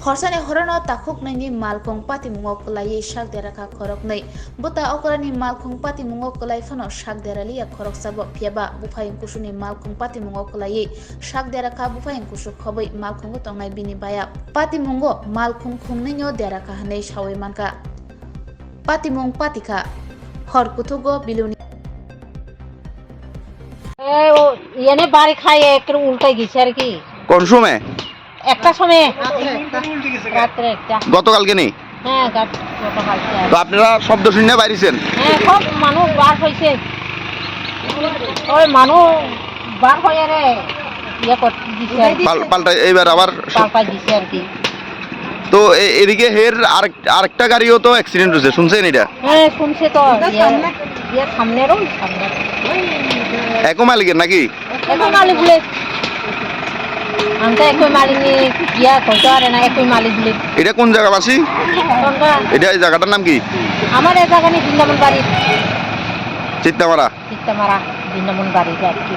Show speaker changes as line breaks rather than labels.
Horsani horono takuk nai ni malkong pati mungok lai shak deraka khorok nai buta okorani malkong pati mungok lai fano shak derali ya khorok sabo piaba bufayin kusuni malkong pati mungok lai shak deraka bufayin kusuk khobai malkong tongai bini baya pati mungo malkong khungnai nyo deraka hanai shawi manka pati mung patika hor kutugo biluni
এনে বাড়ি খায় একটু উল্টাই গেছে আর কি
কোন সময়
একটা সময় রাত্রে একটা
গতকালকে নেই
হ্যাঁ গতকালকে
তো আপনারা শব্দ শুনে বাইরেছেন
হ্যাঁ সব মানুষ বার হয়েছে ওই মানুষ বার হয়ে রে ইয়ে করতে দিছে আর কি,
পাল্টা এইবার আবার
পাল্টাই দিছে আর কি
তো এদিকে হের আরেকটা গাড়িও তো অ্যাক্সিডেন্ট হয়েছে শুনছেন এটা
হ্যাঁ শুনছে তো ইয়ে সামনেরও সামনে
একো মালিকের নাকি
একই মালিক বলে আমি তো একই মালিক ইয়া করতে পারে না একই মালিক বলে
এটা কোন জায়গা বাসি এটা এই জায়গাটার নাম কি
আমার এই জায়গা নিয়ে বৃন্দাবন বাড়ি
চিত্তামারা
চিত্তামারা বৃন্দাবন বাড়ি আর কি